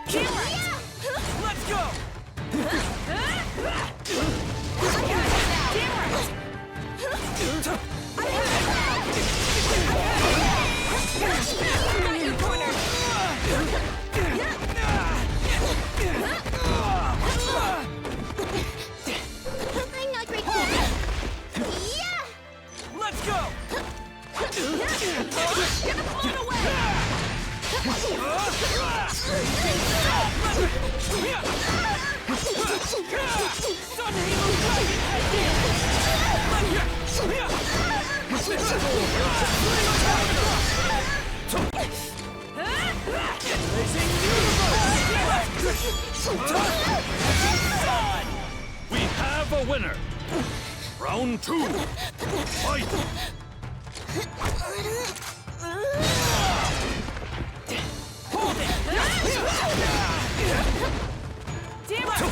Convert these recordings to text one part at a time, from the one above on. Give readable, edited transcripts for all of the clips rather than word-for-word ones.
Let's go! I'm not ready. Yeah! Let's go! Get the blown away! Sun Halo Dragon Head Blazing Universe! We have a winner! Round 2! Fight! Hold it! Damn it!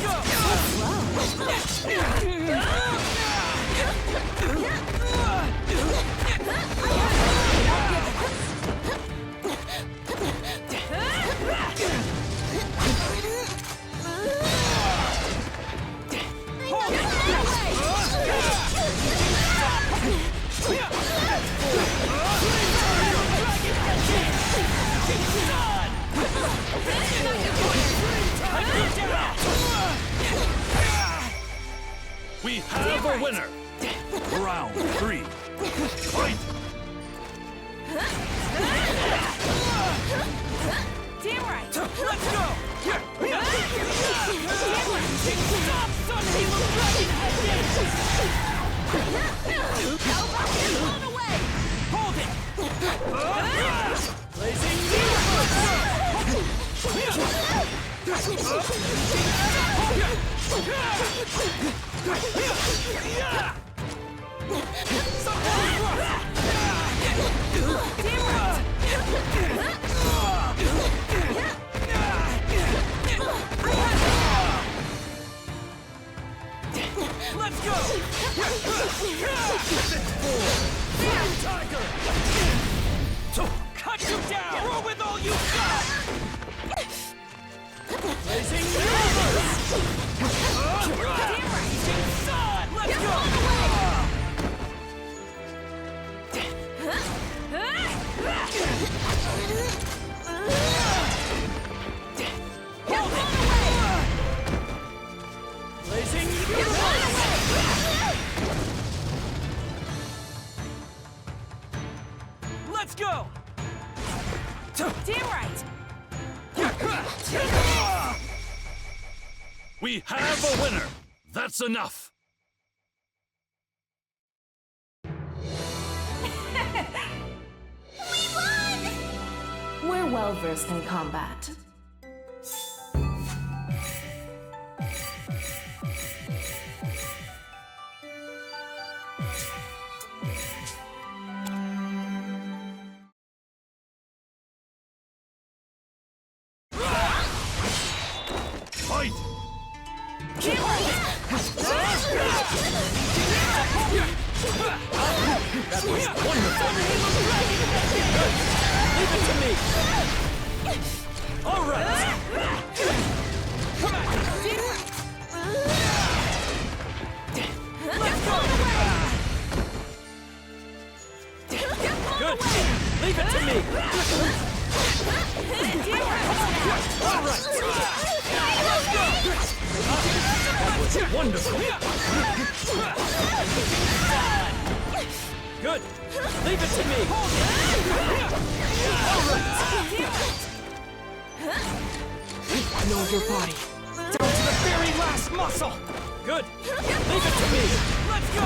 We have a winner! Round 3! Fight! Damn right! Let's go! Stop, Sun Halo Dragon Head! Blown away! Hold it! Blazing Universe! Let's go! Tiger! So cut you down! Throw with all you got! Blazing Universe! Sun! Let's go! Hold it! Blazing Universe! Let's go! Damn right! We have a winner! That's enough! We're well versed in combat. Fight! That was wonderful! Leave it to me! All right! Come on! Let's go! Good! Leave it to me! All right! Let's go! That was wonderful! Good! Leave it to me! All right! Know your body. Down to the very last muscle! Good! Leave it to me! Let's go!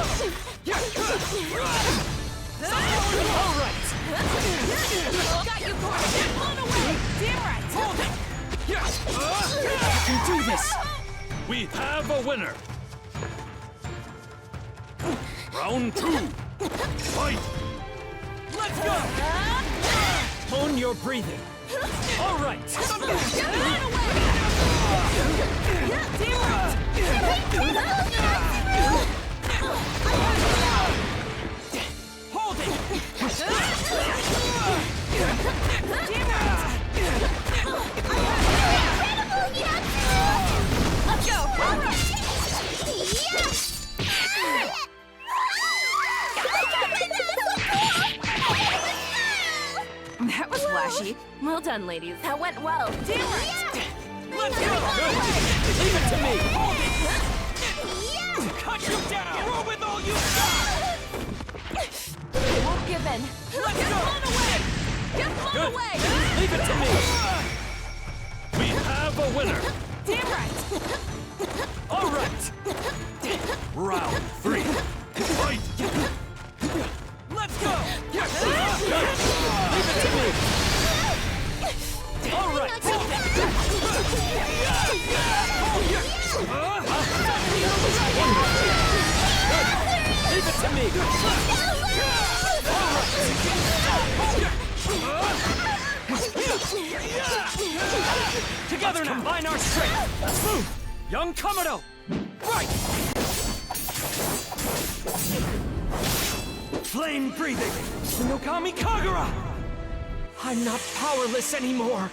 All right! Got you cornered! Get blown away! Damn right! Hold it! I can do this! We have a winner! Round 2! Fight! Let's go! Hone your breathing. All right! Get blown away! Damn right! Hold it! Damn right! done, ladies. That went well. Damn right. Let's go! Good! Leave it to me! Hold it! Cut you down! Roll with all you got! I won't give in. Let's Get go! blown away! Get blown Good! away! Leave it to me! We have a winner. Damn right! All right! Round 3. Fight! Let's go! Good! Leave it to me! All right! Hold it! Leave it to me! Together now! Combine our strength! Let's move! Young Kamado! Right! Flame breathing! Hinokami Kagura! I'm not powerless anymore!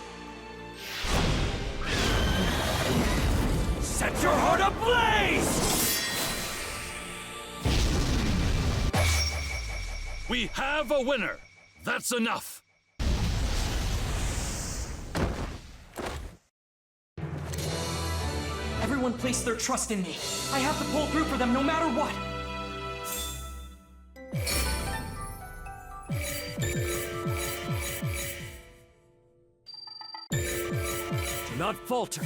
Set your heart ablaze! We have a winner. That's enough. Everyone placed their trust in me. I have to pull through for them no matter what. Do not falter.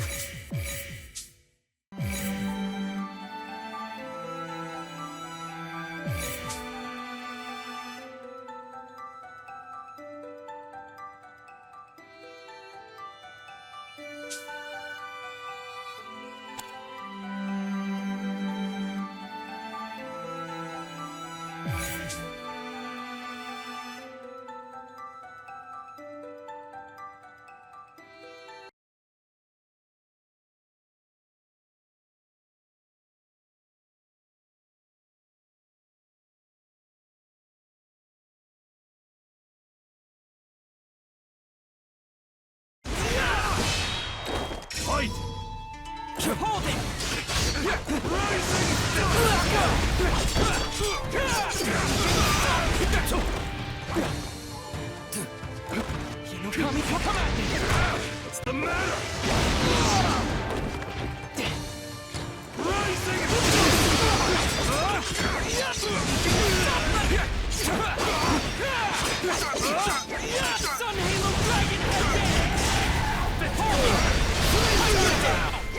Fight! Hold it! Hinokami, come at me! What's the matter? Rising! Sun Halo Dragon Head!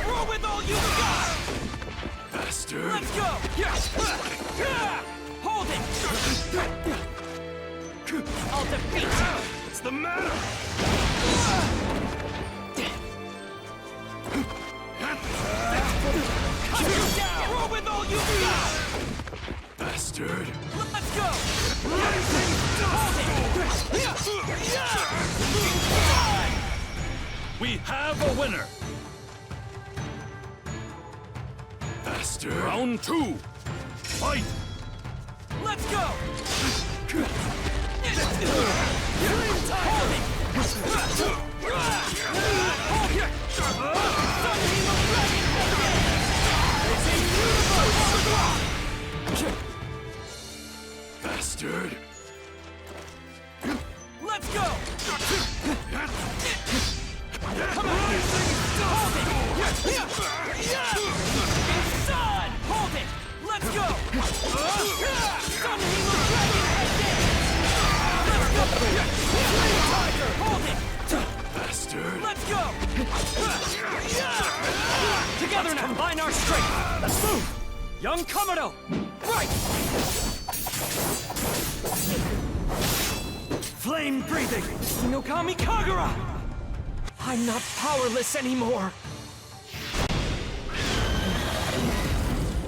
Roll with all you got! Bastard! Let's go! Hold it! I'll defeat you! What's the matter? Cut you down! Roll with all you got! Bastard! Let's go! We have a winner. Bastard! Round 2. Fight! Let's go! Bastard! Let's go! Come on! Hold it! Son! Hold it! Let's go! Sun Halo Dragon Head! Let's go! Tiger! Hold it! Bastard! Let's go! Together now! Combine our strength! Let's move! Young Kamado! Right! Flame breathing! Hinokami Kagura! I'm not powerless anymore!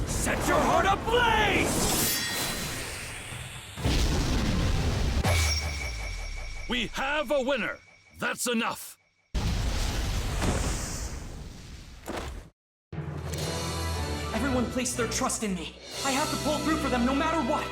Set your heart ablaze! We have a winner. That's enough. Everyone placed their trust in me. I have to pull through for them no matter what.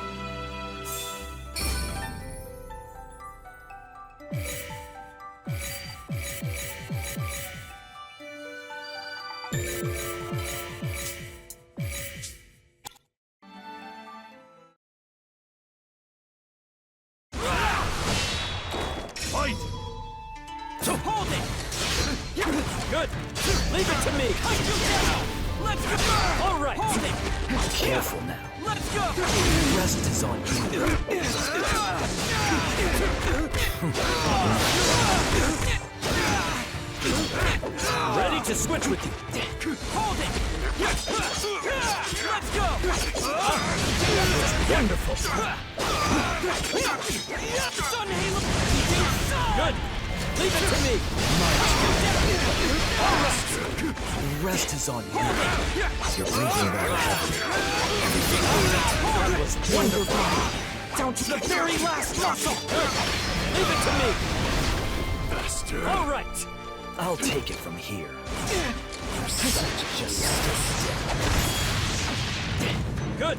Fight! Good. Leave it to me. Cut you down. Let's go. All right. Hold it. Careful now. Let's go. The rest is on you. Ready to switch with you. Hold it. Let's go. Wonderful. Sun Halo. Good. Leave it to me. The rest is on you. You're breathing rather heavily. That was wonderful. Down to the very last muscle. Good. Leave it to me. Bastard. All right. I'll take it from here. You're such just still. Good.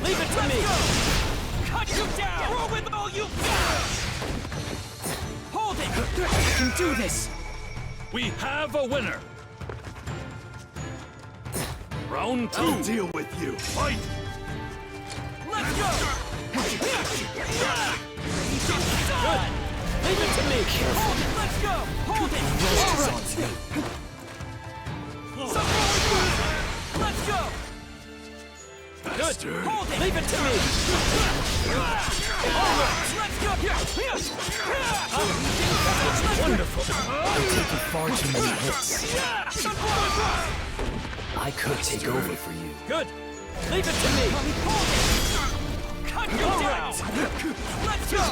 Leave it to me. Cut you down. Throw with all you got. Hold it. I can do this. We have a winner. Round 2. I'll deal with you. Fight. Let's go. Good. Leave it to me. Hold it. Let's go. Hold it. Rest is All on you. right. Let's go. Good. Bastard. Hold it. Leave it to me. All right. Let's go. Wonderful. You're taking far too many hits. I could take over for you. Good. Leave it to me. Hold it. Cut you down. Let's go.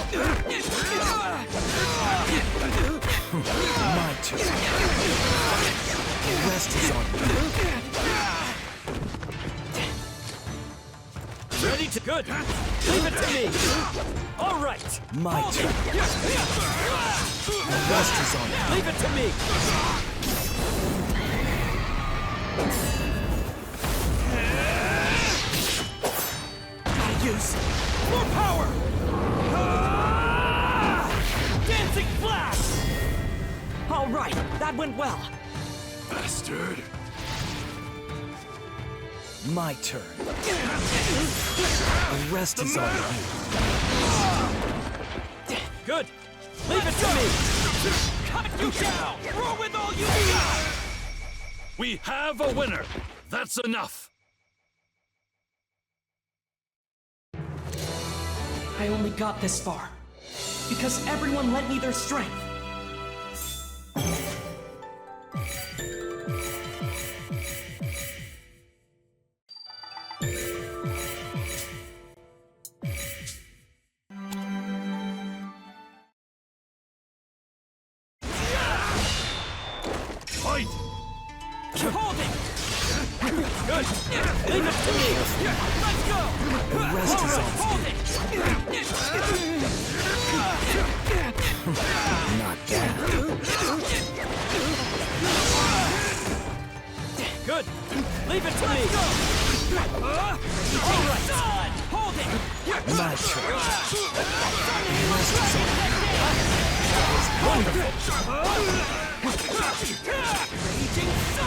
My turn. The rest is on you. Ready to good. Leave it to me. All right. My turn. The rest is on you. Leave it to me. Gotta use more power. Dancing flash. All right, that went well. Bastard. My turn. The rest is on you. Good. Leave it to me. Cut you down. Throw with all you got. We have a winner. That's enough. I only got this far because everyone lent me their strength. Fight. Hold it. Good. Leave it to me. Let's go. The rest is on Hold it. you. Not bad. Good. Leave it to me. All right. Hold it. My turn. The rest is on you. Wonderful.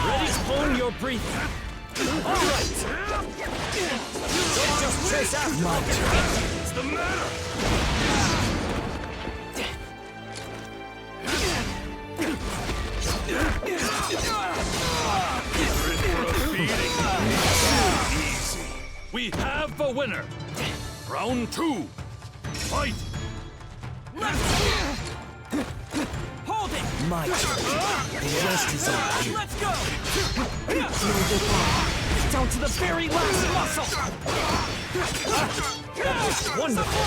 Ready to hone your breathing. All right. Don't just chase after My turn. What's the matter? Easy. We have a winner. Round 2. Fight. Hold it. My turn. The rest is on you. Let's go. Down to the very last muscle. That was wonderful.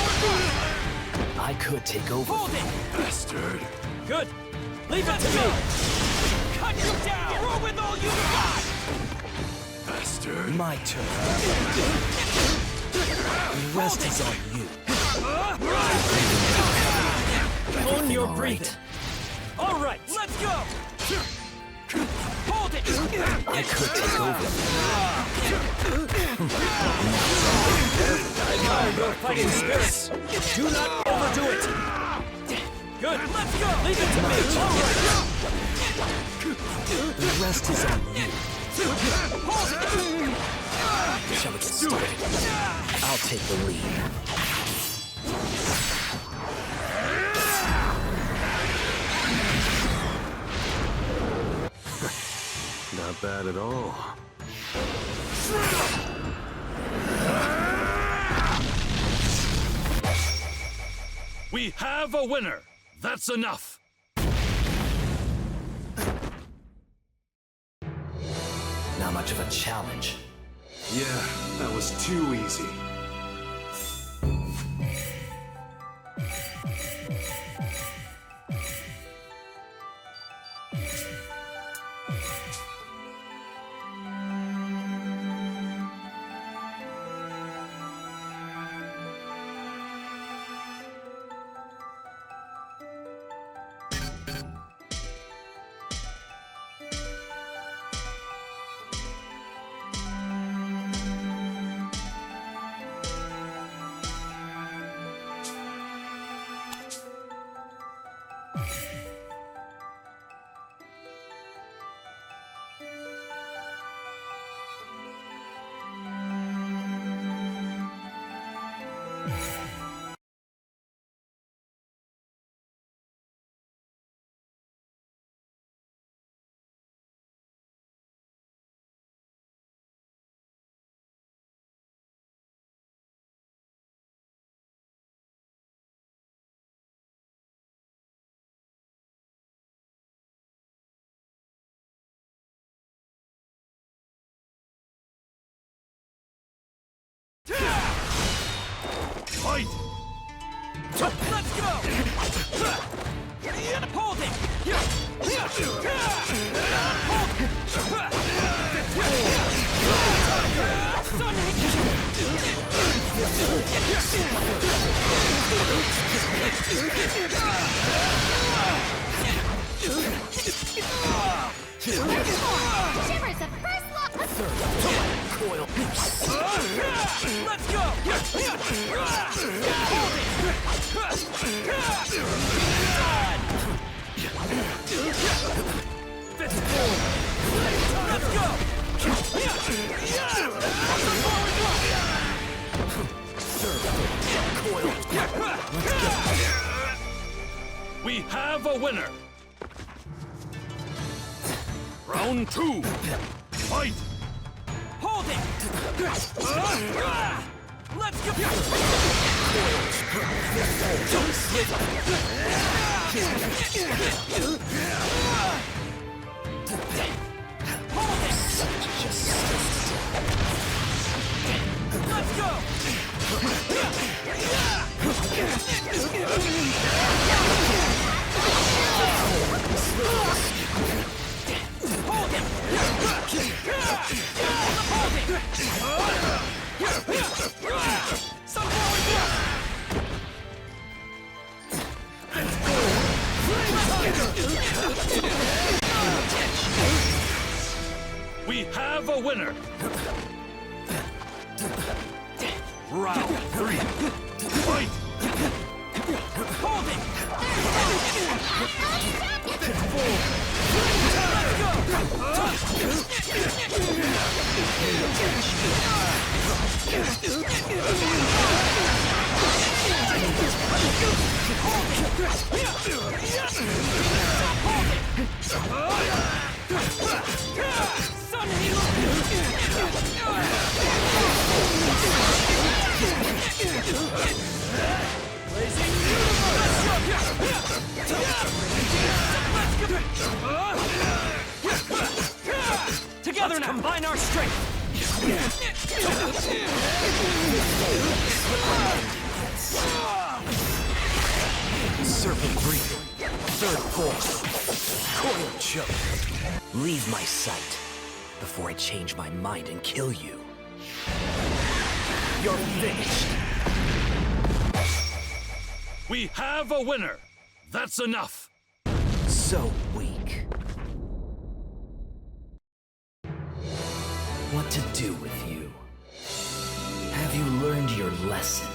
I could take over. Hold it. Bastard. Good. Leave it to me. Cut you down. Throw with all you got. Bastard. My turn. The rest is on you. Hone your all breathing. right. All right. Let's go. Hold it. I could take over. Your fighting spirits. Do not overdo it. Good. Let's go. Leave it to me. All right. The rest is on you. Shall we get started? I'll take the lead. Not bad at all. We have a winner! That's enough! Not much of a challenge. Yeah, that was too easy. Fight! Let's go! Hold it! Shivers of first love. Coil. Let's go! Let's go! We have a winner! Round 2! Fight! Hold it! Let's go! Hold it! Let's go! Hold it! Some forward block! We have a winner! Round 3! Fight! Hold it! Together now! Combine our strength! Serpent breathing. Third force. Coil choke. Leave my sight before I change my mind and kill you. You're finished. We have a winner! That's enough! So weak. What to do with you? Have you learned your lesson?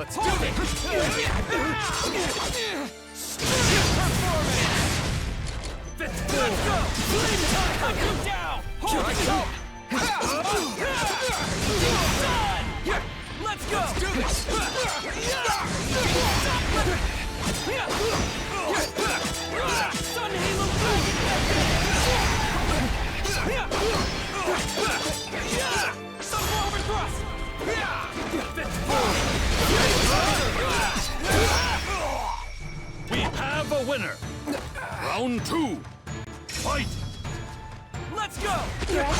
Let's do it! Performance! Let's go! Flame time! Cut you down! Hold it! Done! Let's go! Let's do this! Sun Halo Sun Forward Thrust! We have a winner. Round 2. Fight. Let's go! Here I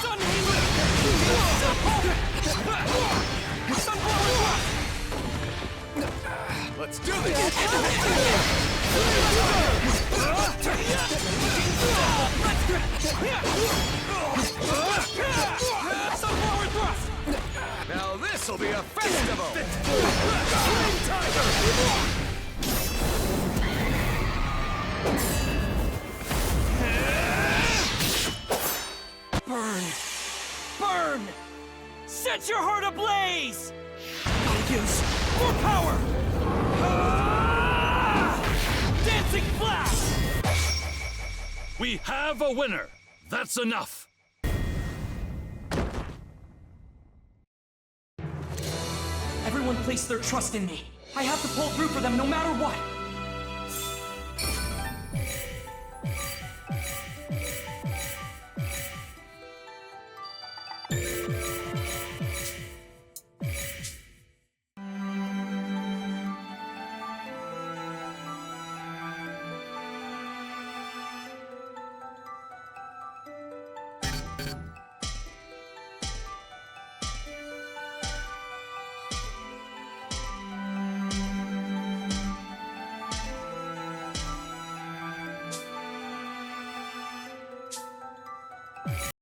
Sun Halo! Sun Forward Thrust! Let's do this! Sun Forward Thrust! Now this'll be a festival! Burn! Burn! Set your heart ablaze! Gotta use more power! Dancing Flash! We have a winner. That's enough. Everyone placed their trust in me. I have to pull through for them no matter what.